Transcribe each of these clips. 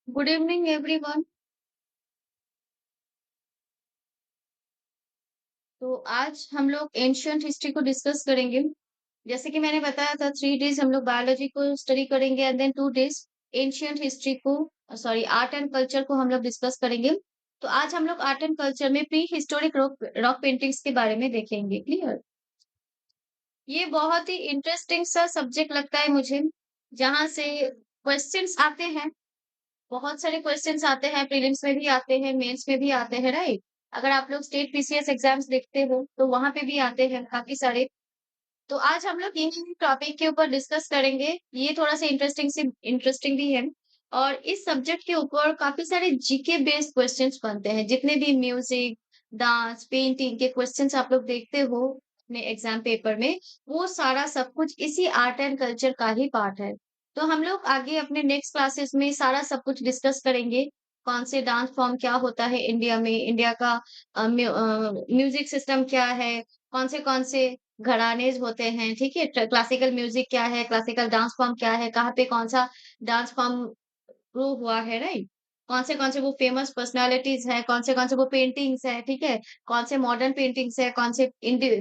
Good evening everyone. तो आज हम लोग एंशियंट हिस्ट्री को डिस्कस करेंगे। जैसे कि मैंने बताया था 3 डेज हम लोग बायोलॉजी को स्टडी करेंगे and then 2 days ancient history को सॉरी आर्ट एंड कल्चर को हम लोग डिस्कस करेंगे। तो आज हम लोग आर्ट एंड कल्चर में prehistoric rock rock paintings के बारे में देखेंगे। क्लियर? ये बहुत ही इंटरेस्टिंग सा सब्जेक्ट लगता है मुझे, जहाँ से क्वेश्चंस आते हैं। बहुत सारे क्वेश्चंस आते हैं, प्रीलिम्स में भी आते हैं, मेंस में भी आते हैं, राइट? अगर आप लोग स्टेट पीसीएस एग्जाम्स देखते हो तो वहां पे भी आते हैं काफी सारे। तो आज हम लोग इन्हीं टॉपिक के ऊपर डिस्कस करेंगे। ये थोड़ा सा इंटरेस्टिंग भी है। और इस सब्जेक्ट के ऊपर काफी सारे जीके बेस्ड क्वेश्चंस बनते हैं। जितने भी म्यूजिक, डांस, पेंटिंग के क्वेश्चंस आप लोग देखते हो अपने एग्जाम पेपर में, वो सारा सब कुछ इसी आर्ट एंड कल्चर का ही पार्ट है। तो हम लोग आगे अपने नेक्स्ट क्लासेस में सारा सब कुछ डिस्कस करेंगे। कौन से डांस फॉर्म क्या होता है इंडिया में, इंडिया का म्यूजिक सिस्टम क्या है, कौन से घरानेज होते हैं, ठीक है? क्लासिकल म्यूजिक क्या है, क्लासिकल डांस फॉर्म क्या है, कहाँ पे कौन सा डांस फॉर्म ग्रो हुआ है, राइट? कौन से वो फेमस पर्सनालिटीज है, कौन से वो पेंटिंग्स है, ठीक है? कौन से मॉडर्न पेंटिंग्स है, कौन से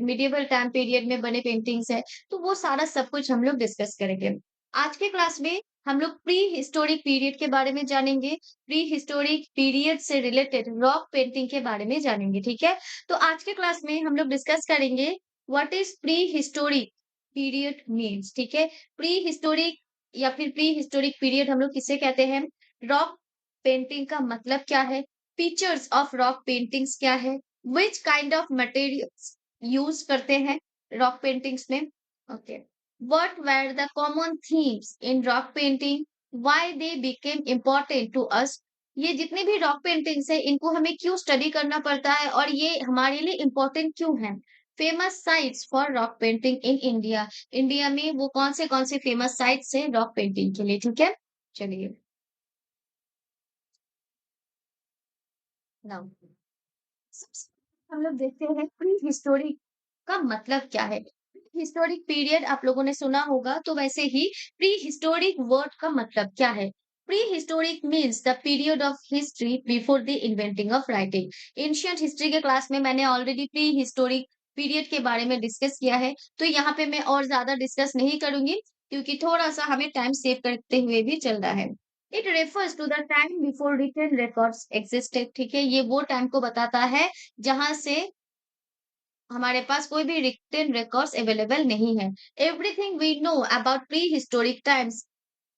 मिडिवल टाइम पीरियड में बने पेंटिंग्स है। तो वो सारा सब कुछ हम लोग डिस्कस करेंगे आज के क्लास में। हम लोग प्री हिस्टोरिक पीरियड के बारे में जानेंगे। प्री हिस्टोरिक पीरियड से रिलेटेड रॉक पेंटिंग के बारे में जानेंगे, ठीक है? तो आज के क्लास में हम लोग डिस्कस करेंगे what is pre historic period means, ठीक है? प्री हिस्टोरिक या फिर प्री हिस्टोरिक पीरियड हम लोग किसे कहते हैं, रॉक पेंटिंग का मतलब क्या है, फीचर्स ऑफ रॉक पेंटिंग्स क्या है, which kind of materials use करते हैं रॉक पेंटिंग्स में, okay? What were the common themes in rock painting, why they became important to us. ये जितने भी रॉक पेंटिंग्स है इनको हमें क्यों स्टडी करना पड़ता है और ये हमारे लिए इम्पोर्टेंट क्यों है। Famous sites for rock painting in India, India में वो कौन से फेमस साइट्स है रॉक पेंटिंग के लिए, ठीक है? चलिए नाउ सबसे हम लोग देखते हैं प्री हिस्टोरिक का मतलब क्या है। हिस्टोरिक पीरियड आप लोगों ने सुना होगा, तो वैसे ही प्री हिस्टोरिक वर्ड का मतलब क्या है। Pre historic means the period of history before the inventing of writing. Ancient history के क्लास में मैंने ऑलरेडी प्री हिस्टोरिक पीरियड के बारे में डिस्कस किया है, तो यहाँ पे मैं और ज्यादा डिस्कस नहीं करूंगी, क्योंकि थोड़ा सा हमें टाइम सेव करते हुए भी चल रहा है। It refers to the time before written records existed, ठीक है? ये वो टाइम को बताता है जहां से हमारे पास कोई भी रिटन रिकॉर्ड्स अवेलेबल नहीं है। Everything we know about prehistoric times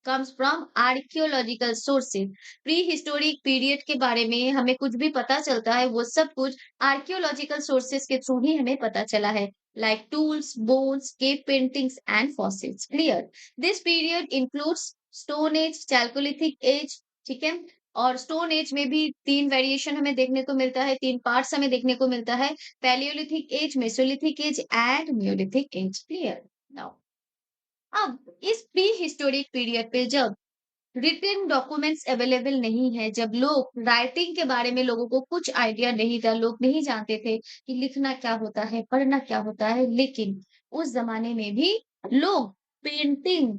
comes from archaeological sources। Prehistoric period के बारे में हमें कुछ भी पता चलता है, वो सब कुछ आर्कियोलॉजिकल सोर्सेज के थ्रू ही हमें पता चला है, like tools, bones, cave paintings and fossils. Clear? This period includes stone age, chalcolithic age, ठीक है? और स्टोन एज में भी तीन वेरिएशन हमें देखने को मिलता है, तीन पार्ट्स हमें देखने को मिलता है, palaeolithic age, mesolithic age and neolithic age. Clear? Now अब इस प्री हिस्टोरिक पीरियड पे जब रिटेन डॉक्यूमेंट्स अवेलेबल नहीं है, जब लोग राइटिंग के बारे में लोगों को कुछ आइडिया नहीं था, लोग नहीं जानते थे कि लिखना क्या होता है, पढ़ना क्या होता है, लेकिन उस जमाने में भी लोग पेंटिंग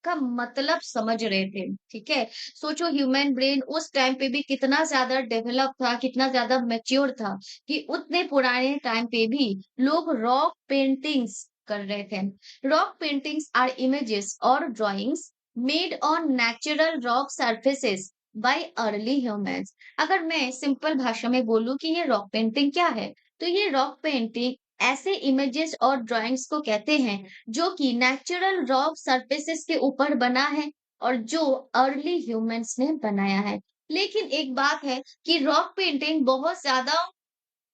का मतलब समझ रहे थे, ठीक है? सोचो ह्यूमन ब्रेन उस टाइम पे भी कितना ज्यादा डेवलप था, कितना ज्यादा मैच्योर था, कि उतने पुराने टाइम पे भी लोग रॉक पेंटिंग्स कर रहे थे। रॉक पेंटिंग्स आर इमेजेस और drawings made on natural rock surfaces bye early humans. अगर मैं सिंपल भाषा में बोलूं कि ये रॉक पेंटिंग क्या है, तो ये रॉक पेंटिंग ऐसे इमेजेस और ड्राइंग्स को कहते हैं जो कि नेचुरल रॉक सरफेसेस के ऊपर बना है और जो अर्ली ह्यूमंस ने बनाया है। लेकिन एक बात है कि रॉक पेंटिंग बहुत ज्यादा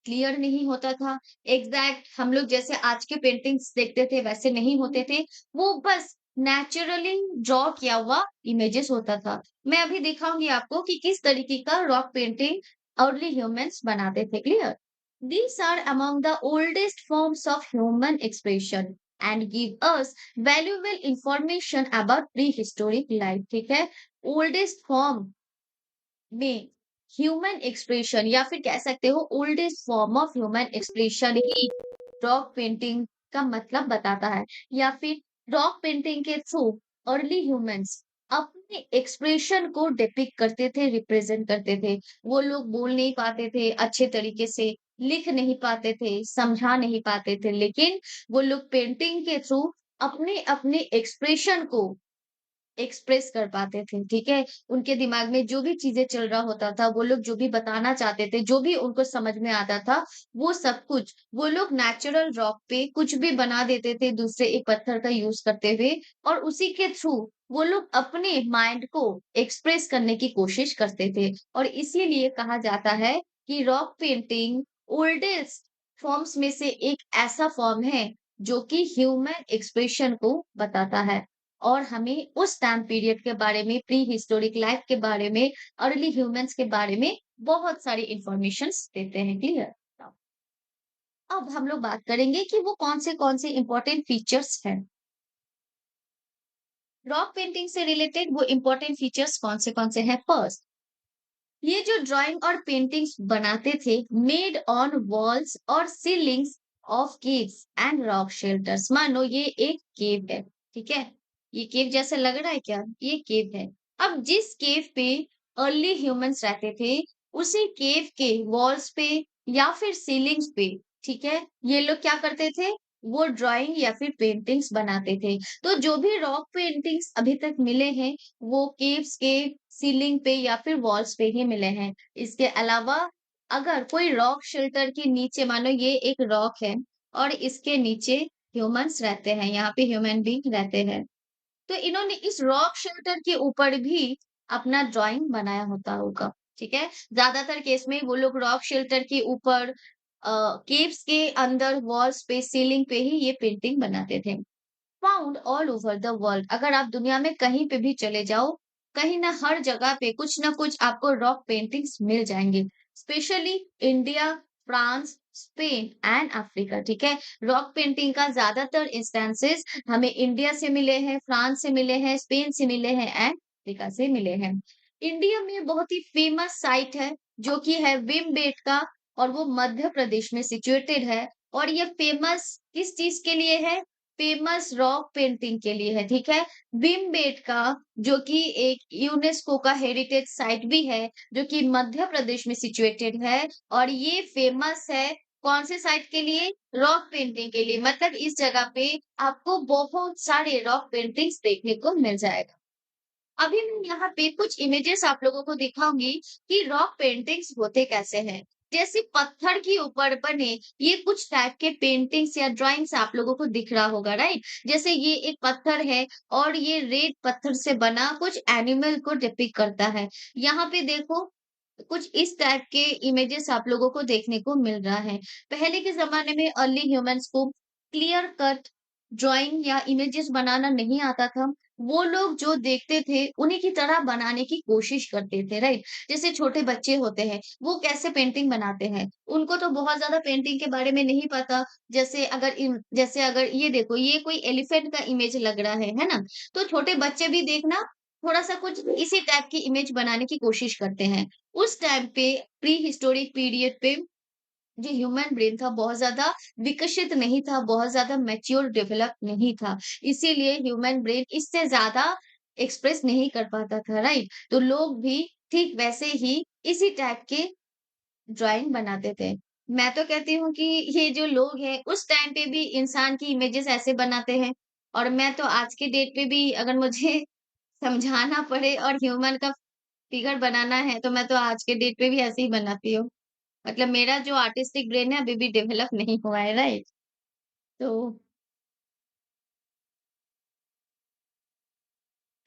क्लियर नहीं होता था, एग्जैक्ट हम लोग जैसे आज के पेंटिंग्स देखते थे वैसे नहीं होते थे। वो बस नेचुरली ड्रॉ किया हुआ इमेजेस होता था। मैं अभी दिखाऊंगी आपको कि किस तरीके का रॉक पेंटिंग अर्ली ह्यूमंस बनाते थे। Clear? These are among the oldest forms of human expression and give us valuable information about prehistoric life, ठीक है? ओल्डेस्ट फॉर्म में ह्यूमन एक्सप्रेशन या फिर कह सकते हो oldest form of human expression he rock painting का मतलब बताता है, या फिर रॉक पेंटिंग के थ्रू अर्ली ह्यूमंस अपने एक्सप्रेशन को डिपिक्ट करते थे, रिप्रेजेंट करते थे। वो लोग बोल नहीं पाते थे अच्छे तरीके से, लिख नहीं पाते थे, समझा नहीं पाते थे, लेकिन वो लोग पेंटिंग के थ्रू अपने-अपने एक्सप्रेशन को एक्सप्रेस कर पाते थे, ठीक है? उनके दिमाग में जो भी चीज़ें चल रहा होता था, वो लोग जो भी बताना चाहते थे, जो भी उनको समझ में आता था, वो सब कुछ वो लोग नेचुरल रॉक पे कुछ भी बना देते थे दूसरे एक पत्थर का यूज़ करते हुए और उसी के थ्रू वो लोग अपने माइंड को एक्सप्रेस करने की कोशिश करते थे और इसीलिए कहा जाता है कि रॉक पेंटिंग ओल्डेस्ट फॉर्म्स में से एक ऐसा फॉर्म है, जो कि ह्यूमन एक्सप्रेशन को बताता है। और हमें उस टाइम पीरियड के बारे में, प्री हिस्टोरिक लाइफ के बारे में, अर्ली ह्यूमन्स के बारे में बहुत सारी इन्फॉर्मेशंस देते हैं, क्लियर? अब हम लोग बात करेंगे कि वो कौन से इम्पोर्टेंट फीचर्स हैं। रॉक पेंटिंग से रिलेटेड वो इम्पोर्टेंट फीचर्स कौन से हैं? फर्स्ट, ये जो ड्राइंग और पेंटिंग्स बनाते थे मेड ऑन वॉल्स और ceilings of caves and rock shelters. मानो ये एक केव है, ठीक है? ये केव जैसा लग रहा है क्या? ये केव है। अब जिस केव पे अर्ली ह्यूमंस रहते थे, उसी केव के वॉल्स पे या फिर सीलिंग्स पे, ठीक है? ये लोग क्या करते थे? वो ड्राइंग या फिर पेंटिंग्स बनाते थे। तो जो भी रॉक पेंटिंग्स अभी तक मिले हैं, वो केव्स के सीलिंग पे या फिर वॉल्स पे ही मिले हैं। इसके अलावा अगर कोई रॉक शेल्टर के नीचे मानो ये एक रॉक है और इसके नीचे ह्यूमन्स रहते हैं, यहाँ पे ह्यूमन बीइंग रहते हैं। तो इन्होंने इस रॉक शेल्टर के ऊपर भी अपना ड्राइंग बनाया होता होगा, ठीक है? ज़्यादातर केस में वो लोग रॉक शेल्टर के ऊपर केव्स के अंदर वॉल्स पे, सीलिंग पे ही ये पेंटिंग बनाते थे। Found all over the world, अगर आप दुनिया में कहीं पे भी चले जाओ, कहीं ना हर जगह पे कुछ ना कुछ आपको रॉक पेंटिंग्स मिल जाएंगे, specially India, France, Spain and Africa, ठीक है? रॉक पेंटिंग का ज्यादातर इंस्टेंसेस हमें इंडिया से मिले हैं, फ्रांस से मिले हैं, स्पेन से मिले हैं एंड अफ्रीका से मिले हैं। इंडिया में बहुत ही फेमस साइट है जो कि है भीमबेटका और वो मध्य प्रदेश में सिचुएटेड है और ये फेमस किस चीज के लिए है? फेमस रॉक पेंटिंग के लिए है, ठीक है? भीमबेटका जो कि एक यूनेस्को का हेरिटेज साइट भी है, जो कि मध्य प्रदेश में सिचुएटेड है और ये फेमस है कौन से साइट के लिए? रॉक पेंटिंग के लिए। मतलब इस जगह पे आपको बहुत सारे रॉक पेंटिंग्स देखने को मिल जाएगा। अभी मैं यहाँ पे कुछ इमेजेस आप लोगों को दिखाऊंगी कि रॉक पेंटिंग्स होते कैसे हैं। जैसे पत्थर के ऊपर बने ये कुछ टाइप के पेंटिंग्स या ड्राइंग्स आप लोगों को दिख रहा होगा, राइट? जैसे ये एक पत्थर है और ये रेड पत्थर से बना कुछ एनिमल को डिपिक्ट करता है। यहाँ पे देखो कुछ इस टाइप के इमेजेस आप लोगों को देखने को मिल रहा है। पहले के ज़माने में अर्ली ह्यूमन्स को क्लियर कट ड्राइंग या इमेजेस बनाना नहीं आता था। वो लोग जो देखते थे, उन्हीं की तरह बनाने की कोशिश करते थे, राइट? जैसे छोटे बच्चे होते हैं, वो कैसे पेंटिंग बनाते हैं? उनको तो बहुत ज़्यादा पेंटिंग के बारे में नहीं पता। जैसे अगर ये देखो, ये कोई एलिफेंट का इमेज लग रहा है ना? तो छोटे बच्चे भी देखना थोड़ा-सा कुछ इसी टाइप की इमेज बनाने की कोशिश करते हैं। उस टाइम पे प्री हिस्टोरिक पीरियड पे जो ह्यूमन ब्रेन था बहुत ज़्यादा विकसित नहीं था, बहुत ज़्यादा मैच्योर डेवलप नहीं था। इसीलिए ह्यूमन ब्रेन इससे ज़्यादा एक्सप्रेस नहीं कर पाता था, राइट? तो लोग भी ठीक वैसे ही इसी टाइप के ड्राइंग बनाते थे। मैं तो कहती हूँ कि ये जो लोग हैं उस टाइम पे भी इंसान की इमेजेस ऐसे बनाते हैं और मैं तो आज के डेट पे भी अगर मुझे समझाना पड़े और ह्यूमन का फिगर बनाना है तो मैं तो आज के डेट पे भी ऐसे ही बनाती हूँ। मतलब मेरा जो आर्टिस्टिक ब्रेन है अभी भी डेवलप नहीं हुआ है, राइट? तो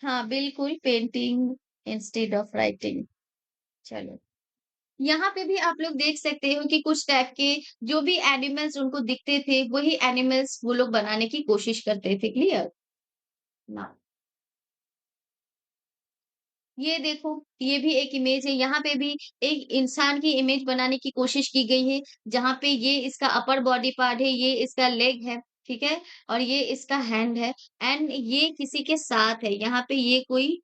हाँ, बिल्कुल पेंटिंग इंस्टेड ऑफ राइटिंग। चलो, यहाँ पे भी आप लोग देख सकते हो कि कुछ टाइप के जो भी एनिमल्स उनको दिखते थे, वही एनिमल्स वो लोग बनाने की कोशिश करते थे, क्लियर? ना ये देखो, ये भी एक इमेज है, यहाँ पे भी एक इंसान की इमेज बनाने की कोशिश की गई है, जहाँ पे ये इसका अपर बॉडी पार्ट है, ये इसका लेग है, ठीक है? और ये इसका हैंड है एंड ये किसी के साथ है, यहाँ पे ये कोई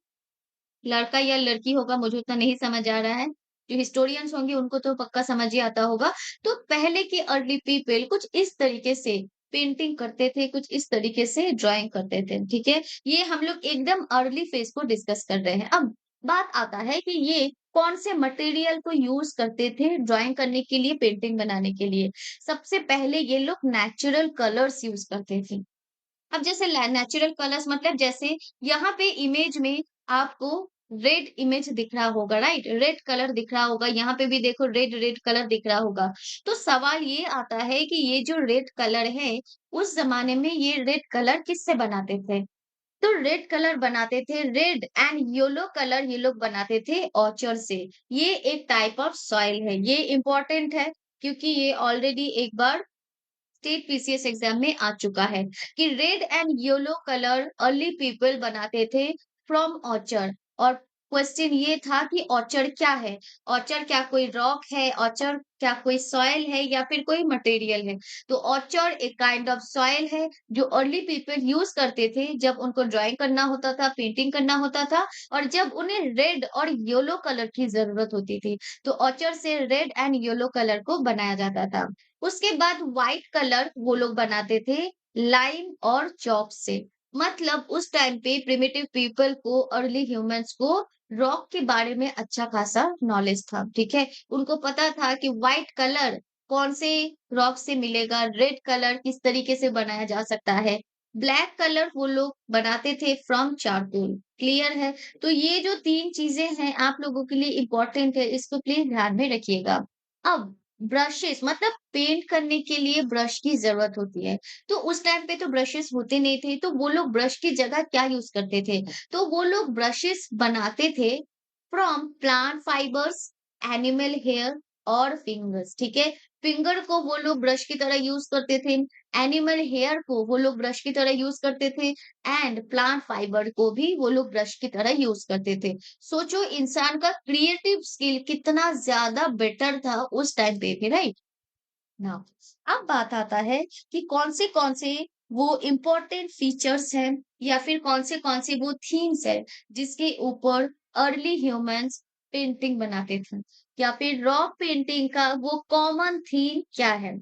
लड़का या लड़की होगा, मुझे उतना नहीं समझ आ रहा है। जो हिस्टोरियंस होंगे उनको तो पक्का समझ ही आता होगा। तो पहले के अर्ली पीपल कुछ इस तरीके से पेंटिंग करते थे, कुछ इस तरीके से ड्राइंग करते थे, ठीक है? ये हम लोग एकदम अर्ली फेज़ को डिस्कस कर रहे हैं। अब बात आता है कि ये कौन से मटेरियल को यूज़ करते थे ड्राइंग करने के लिए, पेंटिंग बनाने के लिए? सबसे पहले ये लोग नेचुरल कलर्स यूज़ करते थे। अब जैसे नेचुरल कलर्स मतलब जैसे यहाँ पे इमेज में आपको रेड इमेज दिख रहा होगा, राइट? रेड कलर दिख रहा होगा, यहाँ पे भी देखो रेड रेड कलर दिख रहा होगा। तो सवाल ये आता है कि ये जो रेड कलर है, उस जमाने में ये रेड कलर किससे बनाते थे? तो रेड कलर बनाते थे, रेड एंड येलो कलर ये लोग बनाते थे ऑर्चर से। ये एक टाइप ऑफ सॉइल है, ये इम्पोर्टेंट है क्योंकि ये ऑलरेडी एक बार स्टेट पीसीएस एग्जाम में आ चुका है कि red and yellow colour early people बनाते थे फ्रॉम ऑर्चर्ड। और क्वेश्चन ये था कि ऑर्चर्ड क्या है? ऑर्चर्ड क्या कोई रॉक है? ऑर्चर्ड क्या कोई सॉइल है या फिर कोई मटेरियल है? तो ऑर्चर्ड एक काइंड ऑफ सॉइल है जो अर्ली पीपल यूज करते थे जब उनको ड्राइंग करना होता था, पेंटिंग करना होता था, और जब उन्हें रेड और येलो कलर की जरूरत होती थी, तो ऑर्चर्ड से रेड एंड येलो कलर को बनाया जाता था। उसके बाद व्हाइट कलर वो लोग बनाते थे लाइम और चॉक से। मतलब उस टाइम पे प्रिमिटिव पीपल को, अर्ली ह्यूमंस को रॉक के बारे में अच्छा खासा नॉलेज था, ठीक है? उनको पता था कि व्हाइट कलर कौन से रॉक से मिलेगा, रेड कलर किस तरीके से बनाया जा सकता है, ब्लैक कलर वो लोग बनाते थे फ्रॉम चारकोल। क्लियर है? तो ये जो 3 चीज़ें हैं आप लोगों के लिए इम्पोर्टेंट है, इसको प्लीज़ ध्यान में रखिएगा। अब ब्रशेस मतलब पेंट करने के लिए ब्रश की ज़रूरत होती है। तो उस टाइम पे तो ब्रशेस होते नहीं थे, तो वो लोग ब्रश की जगह क्या यूज़ करते थे? तो वो लोग ब्रशेस बनाते थे from plant fibres, animal hair और फिंगर्स, ठीक है? फिंगर को वो लोग ब्रश की तरह यूज़ करते थे, एनिमल हेयर को वो लोग ब्रश की तरह यूज़ करते थे एंड प्लांट फाइबर को भी वो लोग ब्रश की तरह यूज़ करते थे। सोचो इंसान का क्रिएटिव स्किल कितना ज्यादा बेटर था उस टाइम पे भी, राइट? नाउ अब बात आता है कि कौन से वो इम्पोर्टेंट फीचर्स हैं या फिर कौन से वो थीम्स है जिसके ऊपर अर्ली ह्यूमंस पेंटिंग बनाते थे, या फिर रॉक पेंटिंग का वो कॉमन थीम क्या है?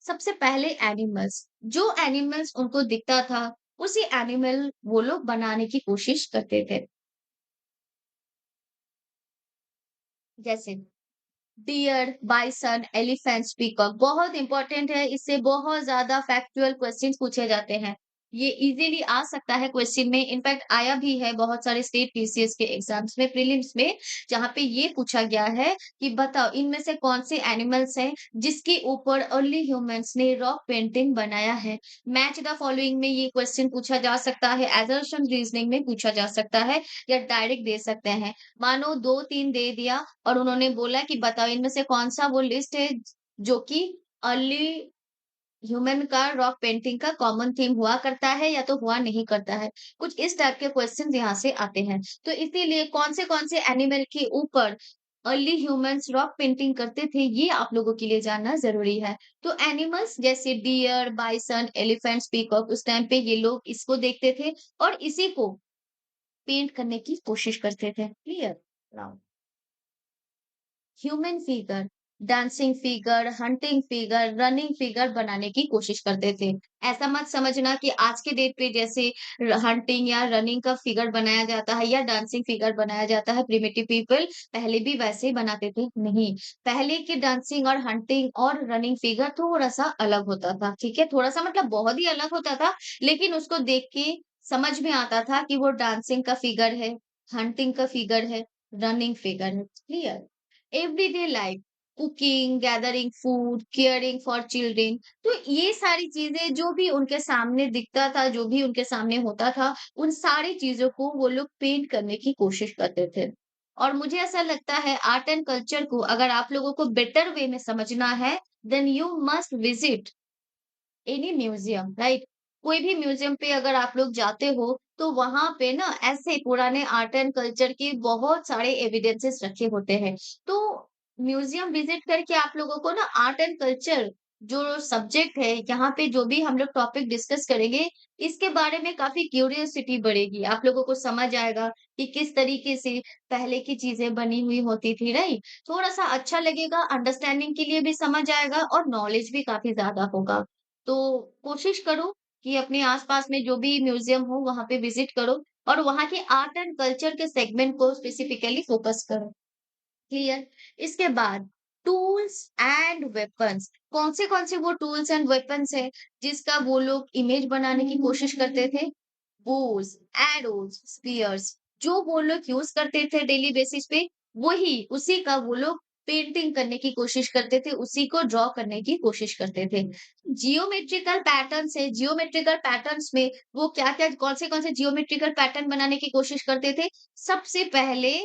सबसे पहले एनिमल्स, जो एनिमल्स उनको दिखता था उसी एनिमल वो लोग बनाने की कोशिश करते थे। जैसे डियर, बाइसन, एलिफेंट्स, पीकॉक बहुत इंपॉर्टेंट है। इससे बहुत ज़्यादा फैक्चुअल क्वेश्चंस पूछे जाते हैं। ये इज़िली आ सकता है क्वेश्चन में, इनफैक्ट आया भी है बहुत सारे स्टेट पीसीएस के एग्ज़ाम्स में, प्रीलिम्स में, जहाँ पे ये पूछा गया है कि बताओ इनमें से कौन से एनिमल्स हैं जिसके ऊपर अर्ली ह्यूमन्स ने रॉक पेंटिंग बनाया है। मैच द फॉलोइंग में ये क्वेश्चन पूछा जा सकता है, असर्शन रीजनिंग में पूछा जा सकता है या डायरेक्ट दे सकते हैं। मानो 2-3 दे दिया और उन्होंने बोला कि बताओ इनमें से कौन-सा वो लिस्ट है जो कि अर्ली ह्यूमन का रॉक पेंटिंग का कॉमन थीम हुआ करता है या तो हुआ नहीं करता है। कुछ इस टाइप के क्वेश्चन यहाँ से आते हैं। तो इसीलिए कौन से एनिमल के ऊपर अर्ली ह्यूमन्स रॉक पेंटिंग करते थे, ये आप लोगों के लिए जानना ज़रूरी है। तो एनिमल्स जैसे डियर, बाइसन, एलिफेंट्स, पीकॉक उस टाइम पे ये लोग इसको देखते थे और इसी को पेंट करने की कोशिश करते थे। Clear? Now human figure, dancing figure, hunting figure, running figure बनाने की कोशिश करते थे। ऐसा मत समझना कि आज के डेट पे जैसे हंटिंग या रनिंग का फिगर बनाया जाता है या डांसिंग फिगर बनाया जाता है प्रिमिटिव पीपल पहले भी वैसे ही बनाते थे, नहीं। पहले के डांसिंग और हंटिंग और रनिंग फिगर थोड़ा सा अलग होता था, ठीक है? थोड़ा सा मतलब बहुत ही अलग होता था, लेकिन उसको देख के समझ में आता था कि वो डांसिंग का फिगर है, हंटिंग का फिगर है, रनिंग फिगर है। Clear? Everyday life, cooking, gathering food, caring for children, तो ये सारी चीजें जो भी उनके सामने दिखता था, जो भी उनके सामने होता था, उन सारी चीजों को वो लोग पेंट करने की कोशिश करते थे। और मुझे ऐसा लगता है आर्ट एंड कल्चर को अगर आप लोगों को बेटर वे में समझना है, then you must visit any museum, right? कोई भी म्यूजियम पे अगर आप लोग जाते हो तो वहां पे ना ऐसे पुराने आर्ट एंड कल्चर के बहुत सारे एविडेंसेस रखे होते हैं। तो म्यूजियम विजिट करके आप लोगों को ना आर्ट एंड कल्चर जो सब्जेक्ट है, यहाँ पे जो भी हम लोग टॉपिक डिस्कस करेंगे, इसके बारे में काफी क्यूरियोसिटी बढ़ेगी। आप लोगों को समझ आएगा कि किस तरीके से पहले की चीजें बनी हुई होती थी, राइट? थोड़ा सा अच्छा लगेगा, अंडरस्टैंडिंग के लिए भी समझ आएगा और नॉलेज भी काफी ज्यादा होगा। तो कोशिश करो कि अपने आस-पास में जो भी म्यूज़ियम हो वहाँ पे विज़िट करो और वहाँ के आर्ट एंड कल्चर के सेगमेंट को स्पेसिफिकली फ़ोकस करो। क्लियर? इसके बाद टूल्स एंड वेपन्स कौन से वो टूल्स एंड वेपन्स हैं जिसका वो लोग इमेज बनाने की कोशिश करते थे? बोws, एरोज़, स्पीयर्स जो वो लोग यूज़ करते थे डेली बेसिस पे, वही उसी का वो लोग पेंटिंग करने की कोशिश करते थे, उसी को ड्रॉ करने की कोशिश करते थे। जियोमेट्रिकल पैटर्न्स है, जियोमेट्रिकल पैटर्न्स में वो क्या-क्या कौन से जियोमेट्रिकल पैटर्न बनाने की कोशिश करते थे? सबसे पहले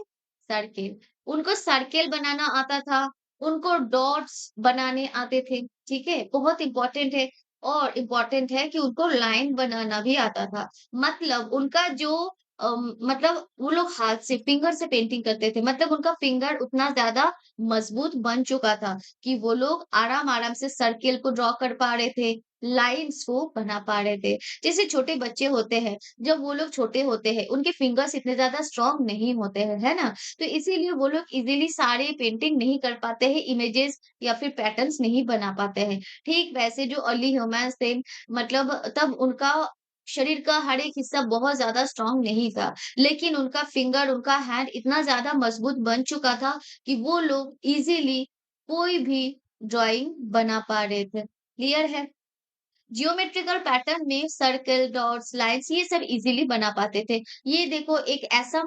सर्किल, उनको सर्किल बनाना आता था, उनको डॉट्स बनाने आते थे, ठीक है? बहुत इम्पोर्टेंट है और इम्पोर्टेंट है कि उनको लाइन बनाना भी आता था। मतलब उनका जो मतलब वो लोग हाथ से फिंगर से पेंटिंग करते थे। मतलब उनका फिंगर उतना ज़्यादा मज़बूत बन चुका था कि वो लोग आराम-आराम से सर्किल को ड्रॉ कर पा रहे थे, लाइन्स को बना पा रहे थे। जैसे छोटे बच्चे होते हैं, जब वो लोग छोटे होते हैं, उनके फिंगर्स इतने ज़्यादा स्ट्रॉन्ग नहीं होते हैं, है ना? तो इसीलिए वो लोग इज़िली सारे पेंटिंग नहीं कर पाते हैं, इमेजेस या फिर पैटर्न्स नहीं बना पाते हैं। ठीक वैसे जो अर्ली ह्यूमन्स थे मतलब तब उनका शरीर का हर एक हिस्सा बहुत ज़्यादा स्ट्रॉन्ग नहीं था, लेकिन उनका फिंगर, उनका हैंड इतना ज़्यादा मजबूत बन चुका था कि वो लोग इज़िली कोई भी ड्राइंग बना पा रहे थे। क्लियर है? जियोमेट्रिकल पैटर्न में सर्कल, डॉट्स, लाइन्स ये सब इज़िली बना पाते थे। ये देखो एक ऐसा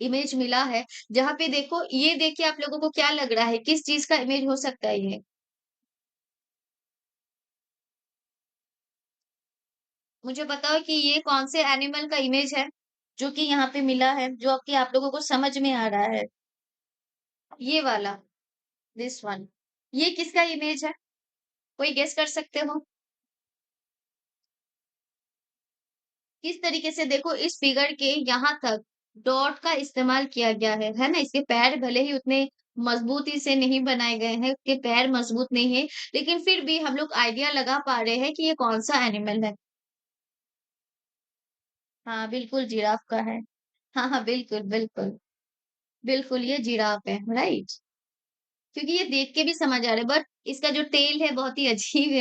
इमेज मिला है, जहाँ पे देखो ये देख के आप लोगों को क्या लग रहा है, किस चीज़ का इमेज हो सकता है ये? मुझे बताओ कि ये कौन से एनिमल का इमेज है, जो कि यहाँ पे मिला है, जो कि आप लोगों को समझ में आ रहा है? ये वाला, दिस वन। ये किसका इमेज है? कोई गेस कर सकते हो? किस तरीके से देखो इस फिगर के यहाँ तक डॉट का इस्तेमाल किया गया है ना? इसके पैर भले ही उतने मज़बूती से नहीं बनाए गए हैं, उसके पैर मज़बूत नहीं है, लेकिन फिर भी हम लोग आइडिया लगा पा रहे हैं कि ये कौन-सा एनिमल है। हाँ, बिल्कुल जिराफ का है। हाँ, हाँ, बिल्कुल, बिल्कुल। बिल्कुल, ये जिराफ है, राइट? क्योंकि ये देख के भी समझ आ रहा है बट इसका जो टेल है बहुत ही अजीब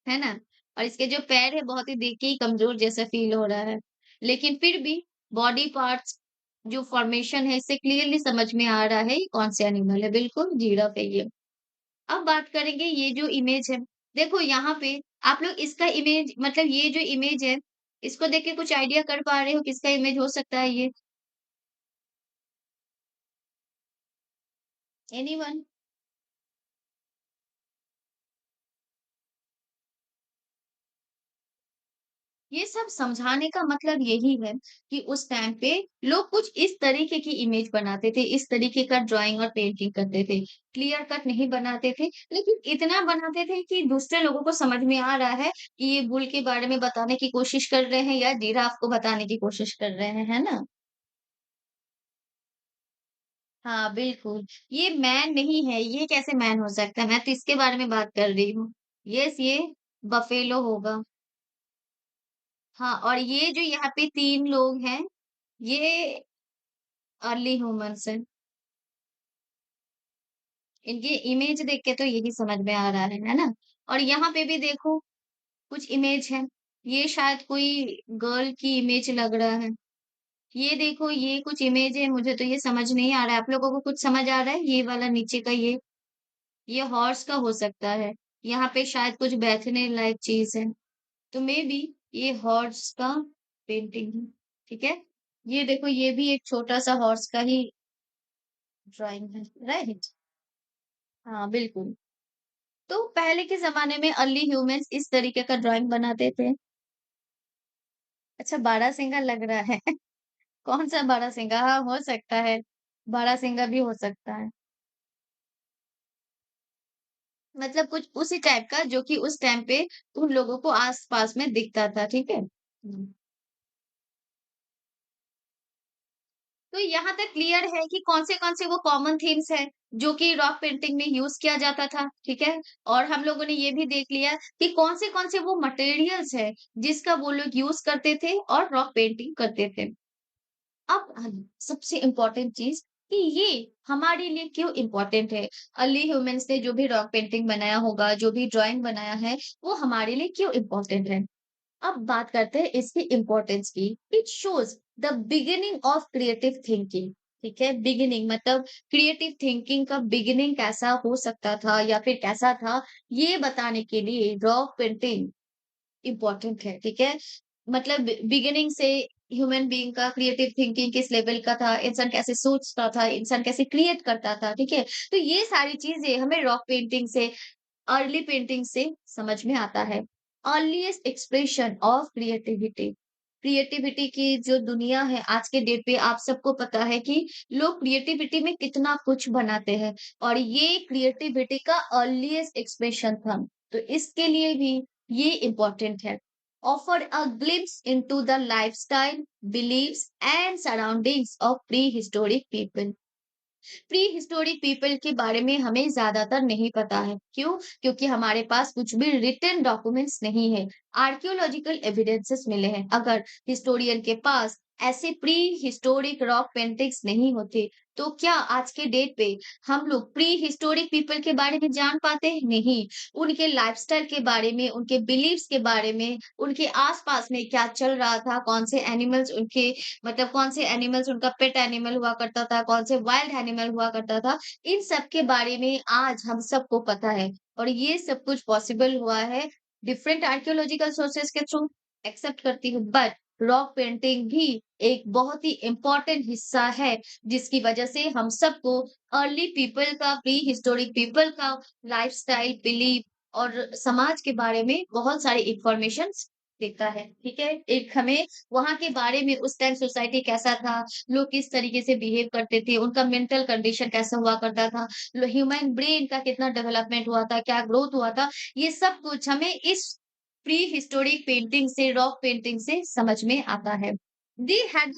है ना? और इसके जो पैर है बहुत ही देख के ही कमज़ोर जैसा फ़ील हो रहा है। लेकिन फिर भी बॉडी पार्ट्स जो फ़ॉर्मेशन है इससे क्लियरली समझ में आ रहा है ये कौन से एनिमल है, बिल्कुल जिराफ है ये। अब बात करेंगे ये जो इमेज है, देखो यहाँ पे आप लोग इसका इमेज मतलब ये जो इमेज है, इसको देख के कुछ आइडिया कर पा रहे हो किसका इमेज हो सकता है ये? एनीवन? ये सब समझाने का मतलब यही है कि उस टाइम पे लोग कुछ इस तरीके की इमेज बनाते थे, इस तरीके का ड्राइंग और पेंटिंग करते थे। क्लियर कट नहीं बनाते थे, लेकिन इतना बनाते थे कि दूसरे लोगों को समझ में आ रहा है कि ये बुल के बारे में बताने की कोशिश कर रहे हैं या जिराफ को बताने की कोशिश कर रहे हैं, है ना? हाँ, बिल्कुल। ये मैन नहीं है, ये कैसे मैन हो सकता है? मैं तो इसके बारे में बात कर रही हूँ। यस, ये बफेलो होगा। हाँ, और ये जो यहाँ पे 3 लोग हैं, ये अर्ली ह्यूमन्स हैं। इनकी इमेज देख के तो यही समझ में आ रहा है ना? और यहाँ पे भी देखो कुछ इमेज है। ये शायद कोई गर्ल की इमेज लग रहा है। ये देखो ये कुछ इमेज है, मुझे तो ये समझ नहीं आ रहा है। आप लोगों को कुछ समझ आ रहा है? ये वाला नीचे का ये हॉर्स का हो सकता है। यहाँ पे शायद कुछ बैठने लायक चीज़ है। तो मेबी ये हॉर्स का पेंटिंग है, ठीक है? ये देखो ये भी एक छोटा-सा हॉर्स का ही ड्राइंग है, राइट? हाँ, बिल्कुल। तो पहले के ज़माने में अर्ली ह्यूमन्स इस तरीके का ड्राइंग बनाते थे। अच्छा बारहसिंगा लग रहा है। कौन-सा बारहसिंगा? हाँ, हो सकता है। बारहसिंगा भी हो सकता है। मतलब कुछ उसी टाइप का जो कि उस टाइम पे उन लोगों को आस-पास में दिखता था, ठीक है? हुँ। तो यहाँ तक क्लियर है कि कौन से वो कॉमन थीम्स हैं, जो कि रॉक पेंटिंग में यूज़ किया जाता था, ठीक है? और हम लोगों ने ये भी देख लिया कि कौन से वो मटेरियल्स हैं, जिसका वो लोग यूज़ करते थे और रॉक पेंटिंग करते थे। अब सबसे इम्पोर्टेंट चीज़ कि ये हमारे लिए क्यों इम्पोर्टेंट है। अर्ली ह्यूमन्स ने जो भी रॉक पेंटिंग बनाया होगा, जो भी ड्राइंग बनाया है, वो हमारे लिए क्यों इम्पोर्टेंट है। अब बात करते हैं इसकी इम्पोर्टेंस की। It shows the beginning of creative thinking. ठीक है, बिगिनिंग मतलब क्रिएटिव थिंकिंग का बिगिनिंग कैसा हो सकता था या फिर कैसा था, ये बताने के लिए रॉक पेंटिंग इम्पोर्टेंट है। ठीक है, मतलब बिगिनिंग से ह्यूमन बीइंग का क्रिएटिव थिंकिंग किस लेवल का था, इंसान कैसे सोचता था, इंसान कैसे क्रिएट करता था। ठीक है, तो ये सारी चीजें हमें रॉक पेंटिंग से, अर्ली पेंटिंग से समझ में आता है। Earliest expression of creativity. Creativity की जो दुनिया है आज के डेट पे, आप सबको पता है कि लोग क्रिएटिविटी में कितना कुछ बनाते हैं, और ये क्रिएटिविटी का अर्लीस्ट एक्सप्रेशन था। तो इसके लिए भी ये इम्पोर्टेंट है। Offer a glimpse into the lifestyle, beliefs and surroundings of prehistoric people. Prehistoric people के बारे में हमें ज्यादातर नहीं पता है। क्यों? क्योंकि हमारे पास कुछ भी रिटन डॉक्यूमेंट्स नहीं है। आर्कियोलॉजिकल एविडेंसेस मिले हैं। अगर हिस्टोरियन के पास ऐसे प्री हिस्टोरिक रॉक पेंटिंग्स नहीं होते, तो क्या आज के डेट पे हम लोग प्री हिस्टोरिक पीपल के बारे में जान पाते? नहीं। उनके लाइफस्टाइल के बारे में, उनके बिलीव्स के बारे में, उनके आसपास में क्या चल रहा था, कौन से एनिमल्स उनके, मतलब कौन से एनिमल्स उनका पेट एनिमल हुआ करता था, कौन से वाइल्ड एनिमल हुआ करता था, इन सब के बारे में आज हम सबको पता है। और ये सब कुछ पॉसिबल हुआ है डिफरेंट आर्कियोलॉजिकल सोर्सेस के थ्रू। एक्सेप्ट करती हूँ, बट रॉक पेंटिंग भी एक बहुत ही इम्पोर्टेंट हिस्सा है, जिसकी वजह से हम सबको अर्ली पीपल का, प्री हिस्टोरिक पीपल का लाइफस्टाइल, बिलीफ और समाज के बारे में बहुत सारी इंफॉर्मेशन देता है। ठीक है, एक हमें वहाँ के बारे में, उस टाइम सोसाइटी कैसा था, लोग किस तरीके से बिहेव करते थे, उनका मेंटल कंडीशन कैसा हुआ करता था, ह्यूमन ब्रेन का कितना डेवलपमेंट हुआ था, क्या ग्रोथ हुआ था, ये सब कुछ हमें इस प्री हिस्टोरिक पेंटिंग से, रॉक पेंटिंग से समझ में आता है। They had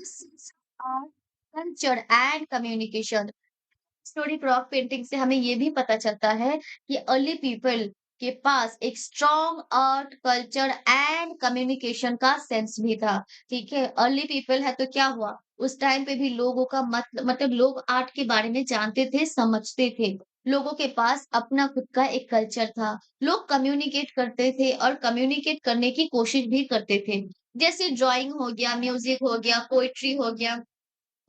art, culture and communication. Historic rock painting से हमें ये भी पता चलता है कि अर्ली पीपल के पास एक strong art, culture and communication का सेंस भी था। ठीक है, अर्ली पीपल है तो क्या हुआ, उस टाइम पे भी लोगों का मतलब लोग आर्ट के बारे में जानते थे, समझते थे। लोगों के पास अपना खुद का एक कल्चर था। लोग कम्युनिकेट करते थे और कम्युनिकेट करने की कोशिश भी करते थे। जैसे ड्राइंग हो गया, म्यूजिक हो गया, पोएट्री हो गया,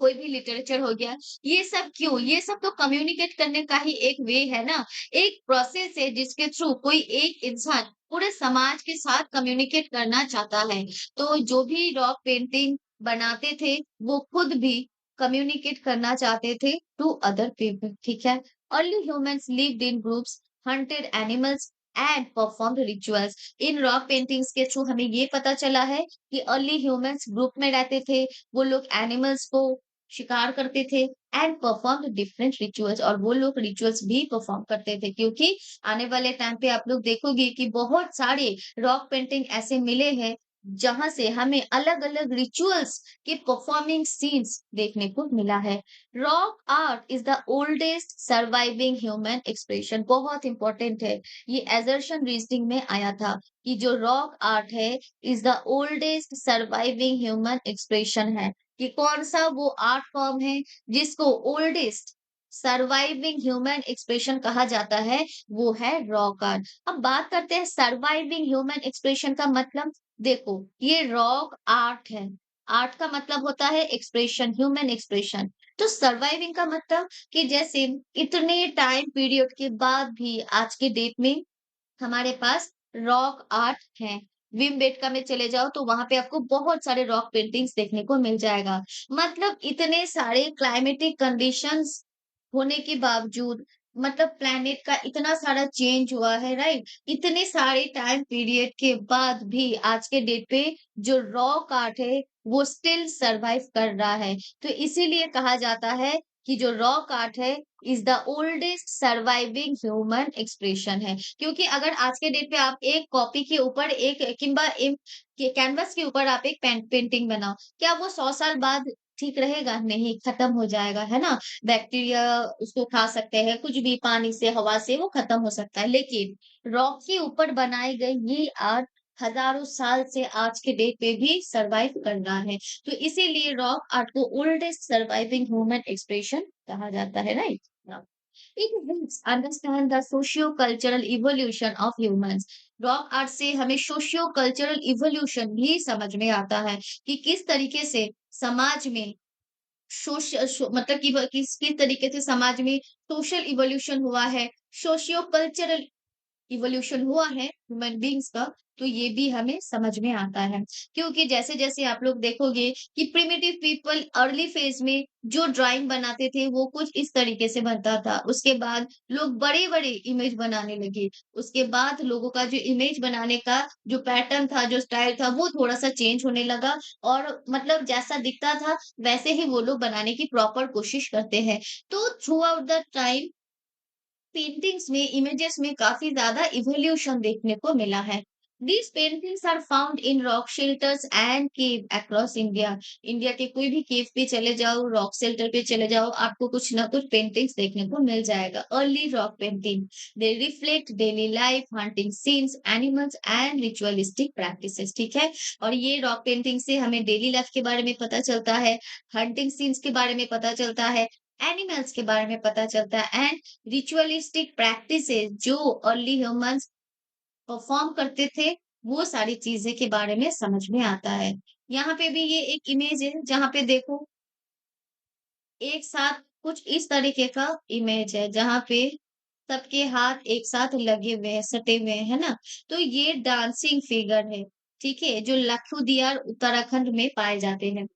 कोई भी लिटरेचर हो गया, ये सब क्यों? ये सब तो कम्युनिकेट करने का ही एक वे है ना, एक प्रोसेस है जिसके थ्रू कोई एक इंसान पूरे समाज के साथ कम्युनिकेट करना चाहता है। तो जो भी रॉक पेंटिंग बनाते थे, वो खुद भी कम्युनिकेट करना चाहते थे टू अदर पीपल। ठीक है? Early humans lived in groups, hunted animals and performed rituals. इन रॉक पेंटिंग्स के थ्रू हमें ये पता चला है कि अर्ली ह्यूमन्स ग्रुप में रहते थे, वो लोग एनिमल्स को शिकार करते थे एंड परफॉर्म डिफरेंट रिचुअल्स, और वो लोग रिचुअल्स भी परफॉर्म करते थे। क्योंकि आने वाले टाइम पे आप लोग देखोगे कि बहुत सारे रॉक पेंटिंग ऐसे मिले हैं जहां से हमें अलग अलग रिचुअल्स के परफॉर्मिंग सीन्स देखने को मिला है। Rock art is the oldest surviving human expression. बहुत इंपॉर्टेंट है, ये एजर्शन रीजनिंग में आया था कि जो रॉक आर्ट है is the oldest surviving human expression है। कि कौन-सा वो आर्ट फॉर्म है जिसको ओल्डेस्ट सर्वाइविंग ह्यूमन एक्सप्रेशन कहा जाता है, वो है रॉक आर्ट। अब बात करते हैं सर्वाइविंग ह्यूमन एक्सप्रेशन का मतलब। देखो, ये रॉक आर्ट है। आर्ट का मतलब होता है एक्सप्रेशन, ह्यूमन एक्सप्रेशन। तो सर्वाइविंग का मतलब कि जैसे इतने टाइम पीरियड के बाद भी आज के डेट में हमारे पास रॉक आर्ट है। भीमबेटका में चले जाओ तो वहां पे आपको बहुत सारे रॉक पेंटिंग्स देखने को मिल जाएगा। मतलब इतने सारे क्लाइमेटिक कंडीशंस होने के बावजूद, मतलब प्लेनेट का इतना सारा चेंज हुआ है, राइट? इतने सारे टाइम पीरियड के बाद भी आज के डेट पे जो रॉक आर्ट है वो स्टिल सरवाइव कर रहा है। तो इसीलिए कहा जाता है कि जो रॉक आर्ट है is the oldest surviving human expression है। क्योंकि अगर आज के डेट पे आप एक कॉपी के ऊपर, एक किंबा कैनवस के ऊपर आप एक पेंटिंग बनाओ, क्या वो 100 साल बाद ठीक रहेगा? नहीं, खत्म हो जाएगा, है ना? बैक्टीरिया उसको खा सकते हैं, कुछ भी पानी से, हवा से वो खत्म हो सकता है। लेकिन रॉक के ऊपर बनाई गई ये आर्ट हज़ारों साल से आज के डेट पे भी सर्वाइव कर रहा है। तो इसीलिए रॉक आर्ट को ओल्डेस्ट सर्वाइविंग ह्यूमन एक्सप्रेशन कहा जाता है, राइट? हाँ। It helps understand the socio-cultural evolution of humans. Rock art से हमें सोशियो कल्चरल इवोल्यूशन भी समझ में आता है कि किस तरीके से समाज में मतलब कि किस किस तरीके से समाज में सोशल इवोल्यूशन हुआ है, सोशियो कल्चरल इवोल्यूशन हुआ है ह्यूमन बीइंग्स का, तो ये भी हमें समझ में आता है। क्योंकि जैसे-जैसे आप लोग देखोगे कि प्रिमिटिव पीपल अर्ली फेज़ में जो ड्राइंग बनाते थे, वो कुछ इस तरीके से बनता था। उसके बाद लोग बड़े-बड़े इमेज बनाने लगे। उसके बाद लोगों का जो इमेज बनाने का जो पैटर्न था, जो स्टाइल था, वो थोड़ा-सा चेंज होने लगा और मतलब जैसा दिखता था, वैसे ही वो लोग बनाने की प्रॉपर कोशिश करते हैं। तो through out the time paintings में, इमेजेस में काफ़ी ज़्यादा इवोल्यूशन देखने को मिला है। These paintings are found in rock shelters and cave across India. India के कोई भी केव पे चले जाओ, रॉक शेल्टर पे चले जाओ, आपको कुछ ना कुछ पेंटिंग्स देखने को मिल जाएगा। Early rock painting, they reflect daily life, hunting scenes, animals and ritualistic practices. ठीक है? और ये रॉक पेंटिंग से हमें डेली लाइफ के बारे में पता चलता है, हंटिंग सीन्स के बारे में पता चलता है, एनिमल्स के बारे में पता चलता है एंड रिचुअलिस्टिक प्रैक्टिसेस जो अर्ली ह्यूमंस परफॉर्म करते थे, वो सारी चीज़ें के बारे में समझ में आता है। यहाँ पे भी ये एक इमेज है, जहाँ पे देखो एक साथ कुछ इस तरीके का इमेज है, जहाँ पे सबके हाथ एक साथ लगे हुए हैं, सटे हुए हैं, है ना? तो ये डांसिंग फिगर है, ठीक है? जो लाखोदियार उत्तराखंड में पाए जाते हैं।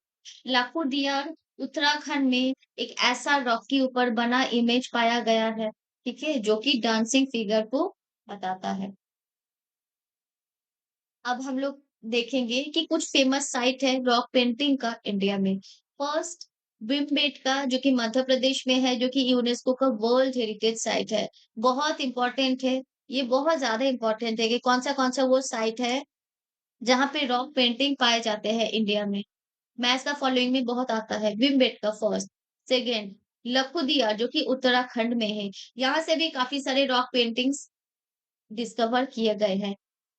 लाखोदियार उत्तराखंड में एक ऐसा रॉक के ऊपर बना इमेज पाया गया है, ठीक है? जो कि डांसिंग फिगर को बताता है। अब हम लोग देखेंगे कि कुछ फेमस साइट है रॉक पेंटिंग का इंडिया में। फर्स्ट भीमबेटका जो कि मध्य प्रदेश में है, जो कि यूनेस्को का वर्ल्ड हेरिटेज साइट है। बहुत इम्पोर्टेंट है, ये बहुत ज़्यादा इम्पोर्टेंट है कि कौन-सा वो साइट है, जहाँ पे रॉक पेंटिंग पाए जाते हैं इंडिया में। मैच द फॉलोइंग में बहुत आता है, भीमबेटका फर्स्ट, सेकंड लखुदिया जो कि उत्तराखंड में है। यहाँ से भी काफ़ी सारे रॉक पेंटिंग्स डिस्कवर किए गए हैं।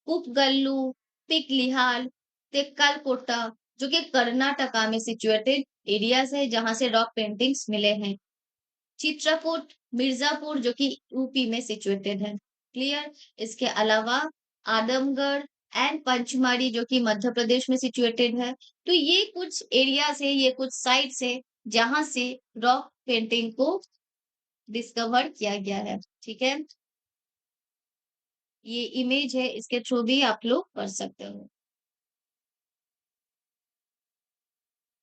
उपगल्लू, पिकलिहाल, तेक्कालकोट्टा जो कि कर्नाटका में सिचुएटेड एरियाज़ है जहाँ से रॉक पेंटिंग्स मिले हैं। चित्रकूट, मिर्ज़ापुर जो कि यूपी में सिचुएटेड है। क्लियर? इसके अलावा आदमगढ़ एंड पंचमढ़ी जो कि मध्य प्रदेश में सिचुएटेड है। तो ये कुछ एरियाज़ है, ये कुछ साइट्स है, जहाँ से रॉक पेंटिंग को डिस्कवर किया गया है। ठीक है? ये इमेज है, इसके थ्रू भी आप लोग कर सकते हो।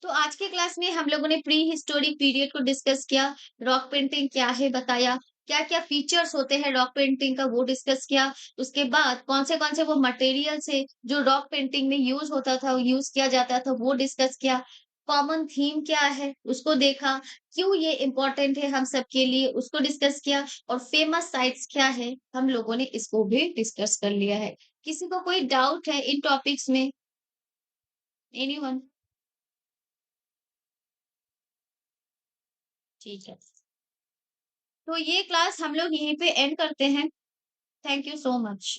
तो आज के क्लास में हम लोगों ने प्री हिस्टोरिक पीरियड को डिस्कस किया, रॉक पेंटिंग क्या है बताया, क्या-क्या फीचर्स होते हैं रॉक पेंटिंग का वो डिस्कस किया। उसके बाद कौन से वो मटेरियल्स है जो रॉक पेंटिंग में यूज़ होता था, यूज़ किया जाता था वो डिस्कस किया। कॉमन थीम क्या है उसको देखा, क्यों ये इम्पोर्टेंट है हम सबके लिए उसको डिस्कस किया और फेमस साइट्स क्या है, हम लोगों ने इसको भी डिस्कस कर लिया है। किसी को कोई डाउट है इन टॉपिक्स में? एनीवन? ठीक है। तो ये क्लास हम लोग यहीं पे एंड करते हैं। Thank you so much.